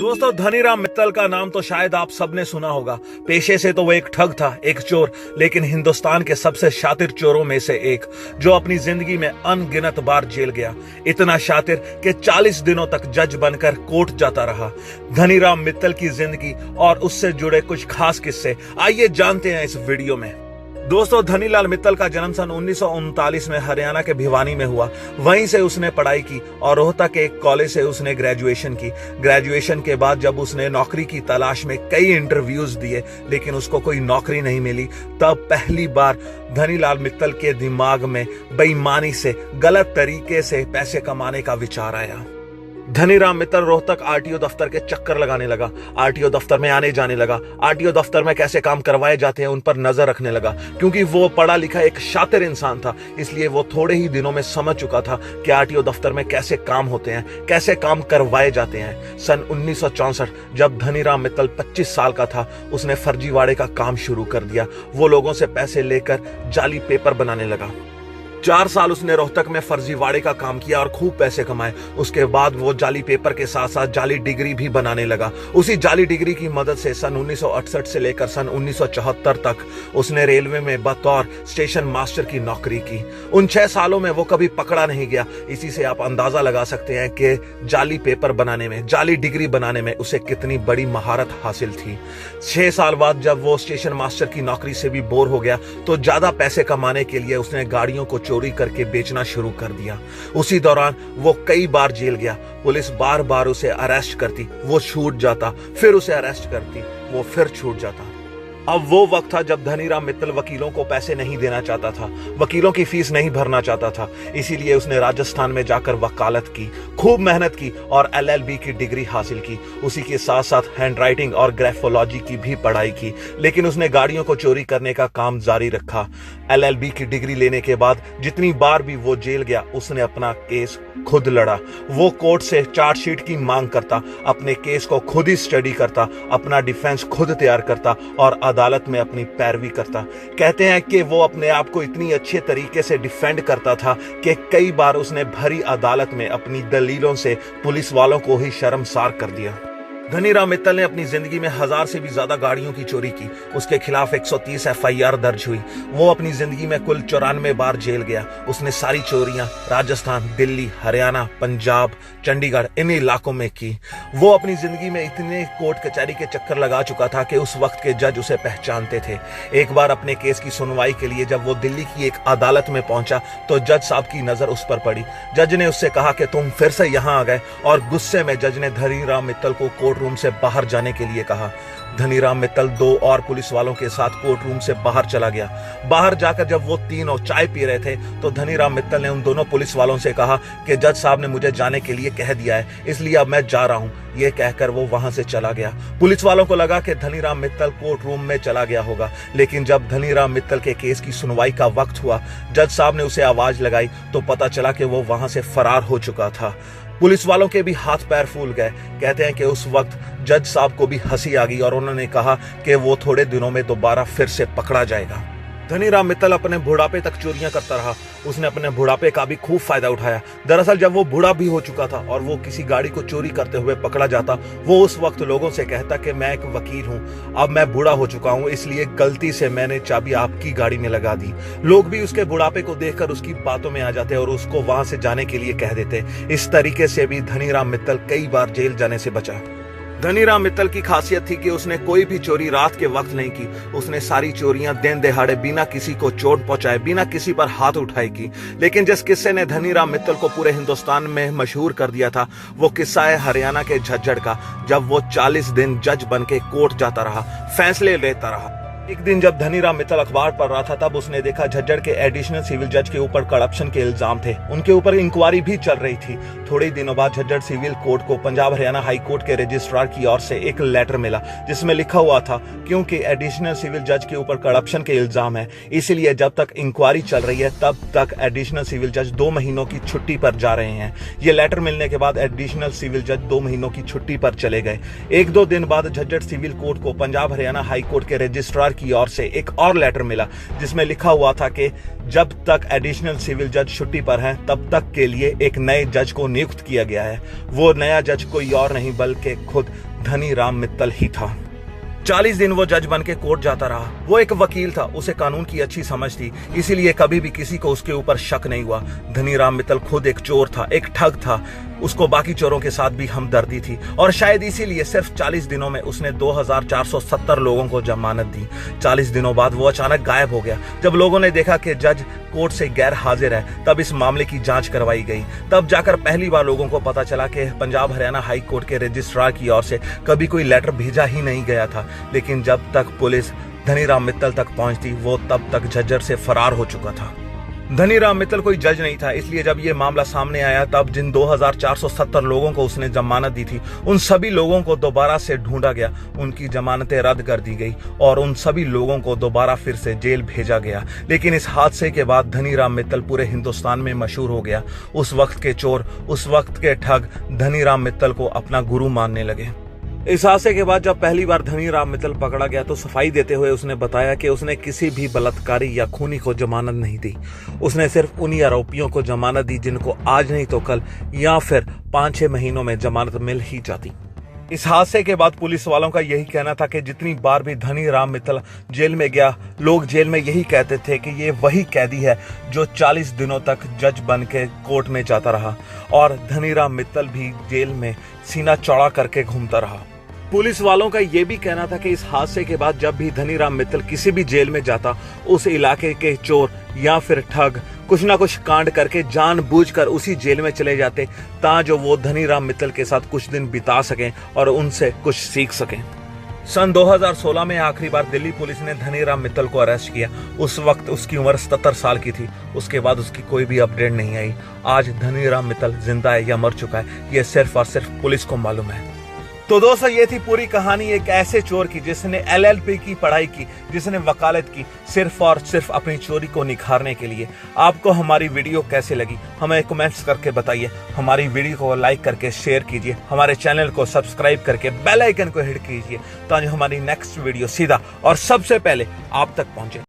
दोस्तों, धनीराम मित्तल का नाम तो शायद आप सबने सुना होगा। पेशे से तो वो एक ठग था, एक चोर, लेकिन हिंदुस्तान के सबसे शातिर चोरों में से एक, जो अपनी जिंदगी में अनगिनत बार जेल गया। इतना शातिर कि 40 दिनों तक जज बनकर कोर्ट जाता रहा। धनीराम मित्तल की जिंदगी और उससे जुड़े कुछ खास किस्से आइए जानते हैं इस वीडियो में। दोस्तों, धनीलाल मित्तल का जन्म सन 1939 में हरियाणा के भिवानी में हुआ। वहीं से उसने पढ़ाई की और रोहतक के एक कॉलेज से उसने ग्रेजुएशन की। ग्रेजुएशन के बाद जब उसने नौकरी की तलाश में कई इंटरव्यूज दिए, लेकिन उसको कोई नौकरी नहीं मिली, तब पहली बार धनीलाल मित्तल के दिमाग में बेईमानी से, गलत तरीके से पैसे कमाने का विचार आया। धनीराम मित्तल रोहतक आरटीओ दफ्तर के चक्कर लगाने लगा। आरटीओ दफ्तर में आने जाने लगा। आरटीओ दफ्तर में कैसे काम करवाए जाते हैं उन पर नजर रखने लगा। क्योंकि वो पढ़ा लिखा एक शातिर इंसान था, इसलिए वो थोड़े ही दिनों में समझ चुका था कि आरटीओ दफ्तर में कैसे काम होते हैं, कैसे काम करवाए जाते हैं। सन 1964 जब धनीराम मित्तल 25 साल का था, उसने फर्जीवाड़े का काम शुरू कर दिया। वो लोगों से पैसे लेकर जाली पेपर बनाने लगा। 4 साल उसने रोहतक में फर्जीवाड़े का काम किया और खूब पैसे कमाए। उसके बाद वो जाली पेपर के साथ साथ जाली डिग्री भी बनाने लगा। उसी जाली डिग्री की मदद से सन 1968 से लेकर सन 1974 तक उसने रेलवे में बतौर स्टेशन मास्टर की नौकरी की। उन 6 सालों में वो कभी पकड़ा नहीं गया। इसी से आप अंदाजा लगा सकते हैं कि जाली पेपर बनाने में, जाली डिग्री बनाने में उसे कितनी बड़ी महारत हासिल थी। 6 साल बाद जब वो स्टेशन मास्टर की नौकरी से भी बोर हो गया, तो ज्यादा पैसे कमाने के लिए उसने गाड़ियों को चोरी करके बेचना शुरू कर दिया। उसी दौरान वो कई बार जेल गया। पुलिस बार बार उसे अरेस्ट करती, वो छूट जाता, फिर उसे अरेस्ट करती, वो फिर छूट जाता। अब वो वक्त था जब धनीराम मित्तल वकीलों को पैसे नहीं देना चाहता था, वकीलों की फीस नहीं भरना चाहता था। इसीलिए उसने राजस्थान में जाकर वकालत की, खूब मेहनत की और LLB की डिग्री हासिल की। उसी के साथ साथ हैंड राइटिंग और ग्राफोलॉजी की भी पढ़ाई की, लेकिन उसने गाड़ियों को चोरी करने का काम जारी रखा। LLB की डिग्री लेने के बाद जितनी बार भी वो जेल गया, उसने अपना केस खुद लड़ा। वो कोर्ट से चार्जशीट की मांग करता, अपने केस को खुद ही स्टडी करता, अपना डिफेंस खुद तैयार करता और अदालत में अपनी पैरवी करता। कहते हैं कि वो अपने आप को इतनी अच्छे तरीके से डिफेंड करता था कि कई बार उसने भरी अदालत में अपनी दलीलों से पुलिस वालों को ही शर्मसार कर दिया। धनीराम मित्तल ने अपनी जिंदगी में 1000 से भी ज्यादा गाड़ियों की चोरी की। उसके खिलाफ 130 FIR दर्ज हुई। वो अपनी जिंदगी में कुल 94 बार जेल गया। उसने सारी चोरियां राजस्थान, दिल्ली, हरियाणा, पंजाब, चंडीगढ़, इन इलाकों में की। वो अपनी जिंदगी में इतने कोर्ट कचहरी के चक्कर लगा चुका था कि उस वक्त के जज उसे पहचानते थे। एक बार अपने केस की सुनवाई के लिए जब वो दिल्ली की एक अदालत में पहुंचा, तो जज साहब की नजर उस पर पड़ी। जज ने उससे कहा कि तुम फिर से यहां आ गए, और गुस्से में जज ने धनीराम मित्तल को कोर्ट रूम से बाहर जाने के लिए कहा। धनीराम मित्तल 2 और पुलिस वालों के साथ कोर्ट रूम से बाहर चला गया। बाहर जाकर जब वो तीनों चाय पी रहे थे, तो धनीराम मित्तल ने उन दोनों पुलिस वालों से कहा कि जज साहब ने मुझे जाने के लिए कह दिया है, इसलिए अब मैं जा रहा हूं। ये कहकर वो वहां से चला गया। पुलिस वालों को लगा कि धनीराम मित्तल कोर्ट रूम में चला गया होगा, लेकिन जब धनीराम मित्तल के केस की सुनवाई का वक्त हुआ, जज साहब ने उसे आवाज लगाई, तो पता चला कि वो वहां से फरार हो चुका था। पुलिस वालों के भी हाथ पैर फूल गए। कहते हैं कि उस वक्त जज साहब को भी हंसी आ गई और उन्होंने कहा कि वो थोड़े दिनों में दोबारा फिर से पकड़ा जाएगा। धनीराम मित्तल अपने बुढ़ापे तक चोरियां करता रहा। उसने अपने बुढ़ापे का भी खूब फायदा उठाया। दरअसल जब वो बूढ़ा भी हो चुका था और वो किसी गाड़ी को चोरी करते हुए पकड़ा जाता, वो उस वक्त लोगों से कहता कि मैं एक वकील हूं, अब मैं बूढ़ा हो चुका हूं, इसलिए गलती से मैंने चाबी आपकी गाड़ी में लगा दी। लोग भी उसके बुढ़ापे को देखकर उसकी बातों में आ जाते और उसको वहां से जाने के लिए कह देते। इस तरीके से भी धनीराम मित्तल कई बार जेल जाने से बचा। धनीराम मित्तल की खासियत थी कि उसने कोई भी चोरी रात के वक्त नहीं की। उसने सारी चोरियां दिन दहाड़े, बिना किसी को चोट पहुंचाए, बिना किसी पर हाथ उठाए की। लेकिन जिस किस्से ने धनीराम मित्तल को पूरे हिंदुस्तान में मशहूर कर दिया था, वो किस्सा है हरियाणा के झज्जर का, जब वो 40 दिन जज बन के कोर्ट जाता रहा, फैसले लेता रहा। एक दिन जब धनीराम मित्तल अखबार पढ़ रहा था, तब उसने देखा झज्जर के एडिशनल सिविल जज के ऊपर करप्शन के इल्जाम थे। उनके ऊपर इंक्वायरी भी चल रही थी। थोड़े ही दिनों बाद झज्जर सिविल कोर्ट को पंजाब हरियाणा हाई कोर्ट के रजिस्ट्रार की ओर से एक लेटर मिला, जिसमें लिखा हुआ था क्योंकि एडिशनल सिविल जज के ऊपर करप्शन के इल्जाम है, इसलिए जब तक इंक्वायरी चल रही है तब तक एडिशनल सिविल जज 2 महीनों की छुट्टी पर जा रहे हैं। ये लेटर मिलने के बाद एडिशनल सिविल जज 2 महीनों की छुट्टी पर चले गए। 1-2 दिन बाद झज्जर सिविल कोर्ट को पंजाब हरियाणा हाई कोर्ट के रजिस्ट्रार की ओर से एक और लेटर मिला जिसमें लिखा हुआ था कि जब तक एडिशनल सिविल जज छुट्टी पर हैं तब तक के लिए एक नए जज को नियुक्त किया गया है। वो नया जज कोई और नहीं बल्कि खुद धनीराम मित्तल ही था। 40 दिन वो जज बन के कोर्ट जाता रहा। वो एक वकील था, उसे कानून की अच्छी समझ थी, इसीलिए कभी भी किसी को उसके ऊपर शक नहीं हुआ। धनीराम मित्तल खुद एक चोर था, एक ठग था, उसको बाकी चोरों के साथ भी हमदर्दी थी और शायद इसीलिए सिर्फ 40 दिनों में उसने 2470 लोगों को जमानत दी। 40 दिनों बाद वो अचानक गायब हो गया। जब लोगों ने देखा कि जज कोर्ट से गैर हाजिर है तब इस मामले की जांच करवाई गई। तब जाकर पहली बार लोगों को पता चला कि पंजाब हरियाणा हाई कोर्ट के रजिस्ट्रार की ओर से कभी कोई लेटर भेजा ही नहीं गया था। लेकिन जब तक पुलिस धनीराम मित्तल तक पहुंचती वो तब तक झज्जर से फरार हो चुका था। धनीराम मित्तल कोई जज नहीं था, इसलिए जब ये मामला सामने आया तब जिन 2470 लोगों को उसने जमानत दी थी उन सभी लोगों को दोबारा से ढूंढा गया, उनकी जमानतें रद्द कर दी गई और उन सभी लोगों को दोबारा फिर से जेल भेजा गया। लेकिन इस हादसे के बाद धनीराम मित्तल पूरे हिंदुस्तान में मशहूर हो गया। उस वक्त के चोर, उस वक्त के ठग धनीराम मित्तल को अपना गुरु मानने लगे। इस हादसे के बाद जब पहली बार धनीराम मित्तल पकड़ा गया तो सफाई देते हुए उसने बताया कि उसने किसी भी बलात्कारी या खूनी को जमानत नहीं दी। उसने सिर्फ उन्हीं आरोपियों को जमानत दी जिनको आज नहीं तो कल या फिर 5-6 महीनों में जमानत मिल ही जाती। इस हादसे के बाद पुलिस वालों का यही कहना था कि जितनी बार भी धनीराम मित्तल जेल में गया, लोग जेल में यही कहते थे कि ये वही कैदी है जो 40 दिनों तक जज बन के कोर्ट में जाता रहा और धनीराम मित्तल भी जेल में सीना चौड़ा करके घूमता रहा। पुलिस वालों का यह भी कहना था कि इस हादसे के बाद जब भी धनीराम मित्तल किसी भी जेल में जाता, उस इलाके के चोर या फिर ठग कुछ ना कुछ कांड करके जानबूझकर उसी जेल में चले जाते ताकि वो धनीराम मित्तल के साथ कुछ दिन बिता सकें और उनसे कुछ सीख सकें। सन 2016 में आखिरी बार दिल्ली पुलिस ने धनीराम मित्तल को अरेस्ट किया। उस वक्त उसकी उम्र 77 साल की थी। उसके बाद उसकी कोई भी अपडेट नहीं आई। आज धनीराम मित्तल जिंदा है या मर चुका है ये सिर्फ और सिर्फ पुलिस को मालूम है। तो दोस्तों ये थी पूरी कहानी एक ऐसे चोर की जिसने LLB की पढ़ाई की, जिसने वकालत की सिर्फ और सिर्फ अपनी चोरी को निखारने के लिए। आपको हमारी वीडियो कैसे लगी हमें कमेंट्स करके बताइए। हमारी वीडियो को लाइक करके शेयर कीजिए, हमारे चैनल को सब्सक्राइब करके बेल आइकन को हिट कीजिए ताकि हमारी नेक्स्ट वीडियो सीधा और सबसे पहले आप तक पहुंचे।